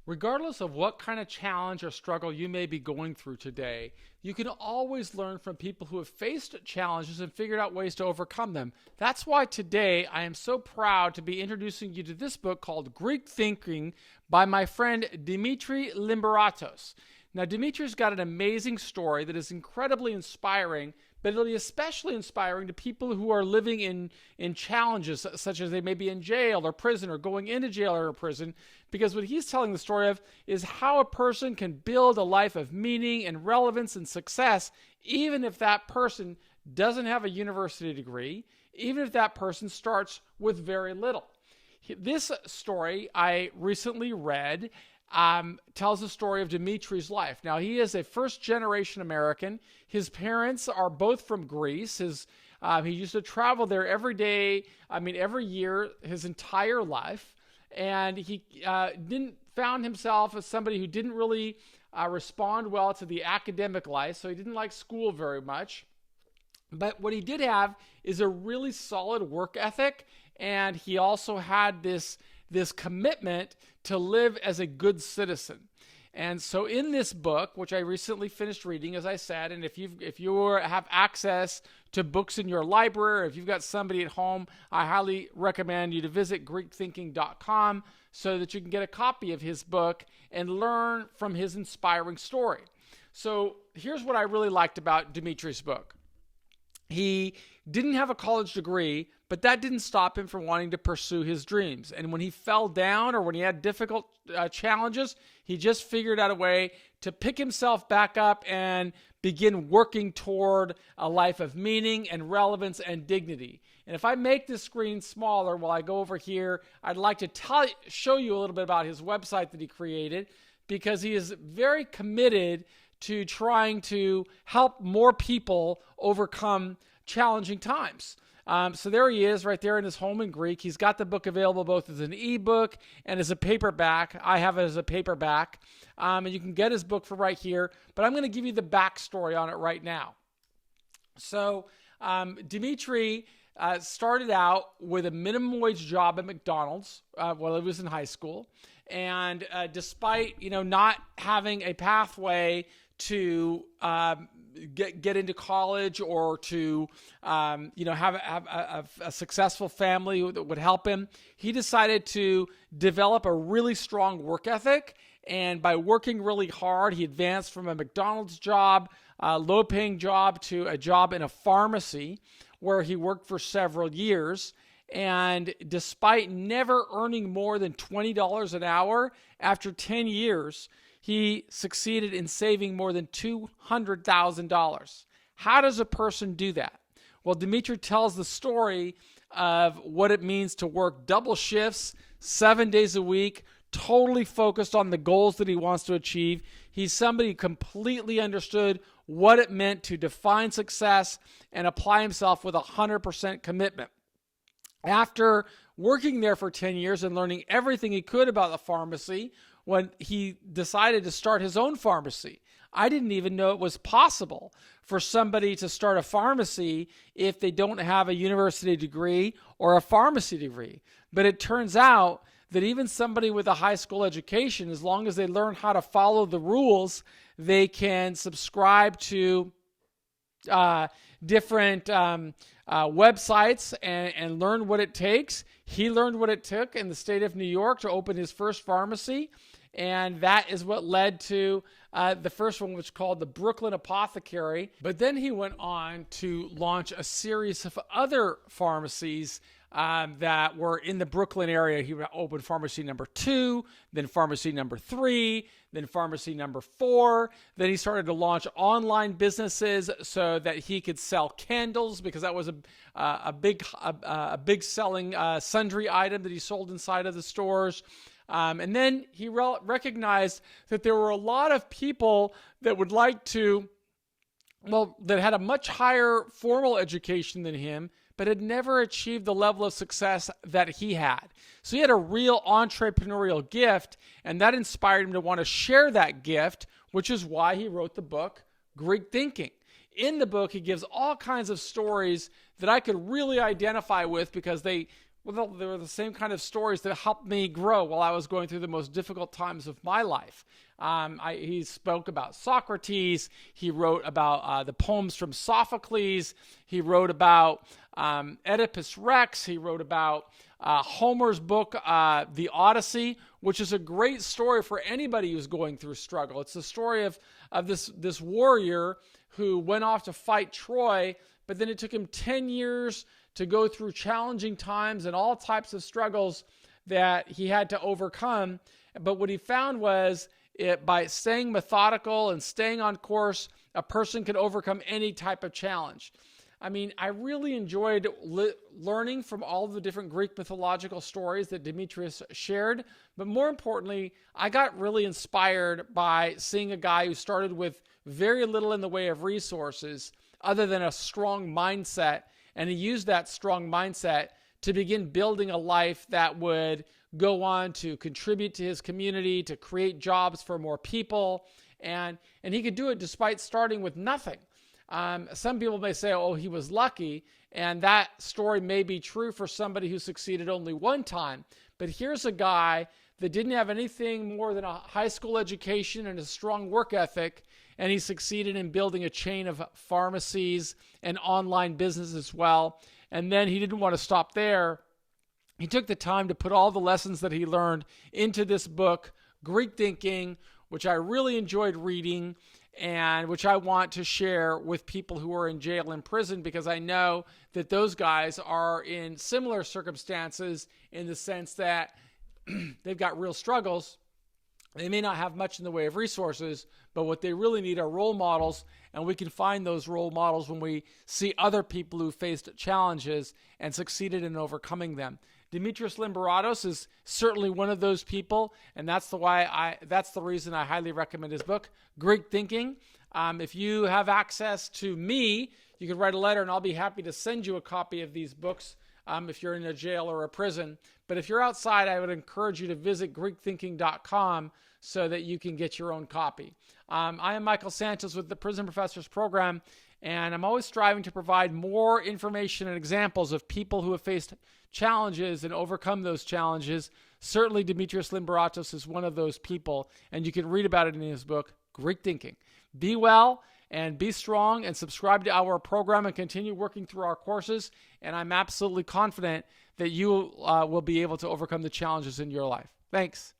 Regardless of what kind of challenge or struggle you may be going through today, you can always learn from people who have faced challenges and figured out ways to overcome them. That's why today I am so proud to be introducing you to this book called Greek Thinking by my friend Demetri Lymberatos. Now, Demetri's got an amazing story that is incredibly inspiring, but it'll be especially inspiring to people who are living in challenges, such as they may be in jail or prison or going into jail or prison, because what he's telling the story of is how a person can build a life of meaning and relevance and success, even if that person doesn't have a university degree, even if that person starts with very little. This story I recently read tells the story of Demetri's life. Now, he is a first-generation American. His parents are both from Greece. He used to travel there every year, his entire life. And he found himself as somebody who didn't really respond well to the academic life, so he didn't like school very much. But what he did have is a really solid work ethic, and he also had this commitment to live as a good citizen. And so in this book, which I recently finished reading, as I said, and if you have access to books in your library, or if you've got somebody at home, I highly recommend you to visit GreekThinking.com so that you can get a copy of his book and learn from his inspiring story. So here's what I really liked about Demetri's book. He didn't have a college degree, but that didn't stop him from wanting to pursue his dreams. And when he fell down or when he had difficult challenges, he just figured out a way to pick himself back up and begin working toward a life of meaning and relevance and dignity. And if I make this screen smaller while I go over here, I'd like to show you a little bit about his website that he created, because he is very committed to trying to help more people overcome challenging times. So there he is right there in his home in Greek. He's got the book available both as an ebook and as a paperback. I have it as a paperback. And you can get his book for right here. But I'm going to give you the backstory on it right now. So Demetri started out with a minimum wage job at McDonald's while he was in high school. And despite not having a pathway to get into college or to have a successful family that would help him, he decided to develop a really strong work ethic. And by working really hard, he advanced from a McDonald's job, a low-paying job, to a job in a pharmacy where he worked for several years. And despite never earning more than $20 an hour, after 10 years, he succeeded in saving more than $200,000. How does a person do that? Well, Demetri tells the story of what it means to work double shifts, 7 days a week, totally focused on the goals that he wants to achieve. He's somebody who completely understood what it meant to define success and apply himself with 100% commitment. After working there for 10 years and learning everything he could about the pharmacy, when he decided to start his own pharmacy. I didn't even know it was possible for somebody to start a pharmacy if they don't have a university degree or a pharmacy degree. But it turns out that even somebody with a high school education, as long as they learn how to follow the rules, they can subscribe to different websites and learn what it takes. He learned what it took in the state of New York to open his first pharmacy, and that is what led to the first one, which is called the Brooklyn Apothecary. But then he went on to launch a series of other pharmacies that were in the Brooklyn area. He opened pharmacy number 2, then pharmacy number 3, then pharmacy number 4. Then he started to launch online businesses so that he could sell candles, because that was a big selling sundry item that he sold inside of the stores. And then he recognized that there were a lot of people that would like to, that had a much higher formal education than him, but had never achieved the level of success that he had. So he had a real entrepreneurial gift, and that inspired him to want to share that gift, which is why he wrote the book, Greek Thinking. In the book, he gives all kinds of stories that I could really identify with, because they Well, they were the same kind of stories that helped me grow while I was going through the most difficult times of my life. He spoke about Socrates. He wrote about the poems from Sophocles. He wrote about Oedipus Rex. He wrote about Homer's book, The Odyssey, which is a great story for anybody who's going through struggle. It's the story of this warrior who went off to fight Troy, but then it took him 10 years to go through challenging times and all types of struggles that he had to overcome. But what he found was by staying methodical and staying on course, a person could overcome any type of challenge. I mean, I really enjoyed learning from all of the different Greek mythological stories that Demetris shared. But more importantly, I got really inspired by seeing a guy who started with very little in the way of resources other than a strong mindset. And he used that strong mindset to begin building a life that would go on to contribute to his community, to create jobs for more people. And he could do it despite starting with nothing. Some people may say, oh, he was lucky. And that story may be true for somebody who succeeded only one time. But here's a guy that didn't have anything more than a high school education and a strong work ethic. And he succeeded in building a chain of pharmacies and online business as well. And then he didn't want to stop there. He took the time to put all the lessons that he learned into this book, Greek Thinking, which I really enjoyed reading and which I want to share with people who are in jail and prison, because I know that those guys are in similar circumstances in the sense that they've got real struggles. They may not have much in the way of resources, but what they really need are role models, and we can find those role models when we see other people who faced challenges and succeeded in overcoming them. Demetris Lymberatos is certainly one of those people, and that's the reason I highly recommend his book, Greek Thinking. If you have access to me, you can write a letter, and I'll be happy to send you a copy of these books if you're in a jail or a prison. But if you're outside, I would encourage you to visit GreekThinking.com so that you can get your own copy. I am Michael Santos with the Prison Professors Program, and I'm always striving to provide more information and examples of people who have faced challenges and overcome those challenges. Certainly, Demetris Lymberatos is one of those people, and you can read about it in his book, Greek Thinking. Be well and be strong, and subscribe to our program and continue working through our courses. And I'm absolutely confident that you will be able to overcome the challenges in your life. Thanks.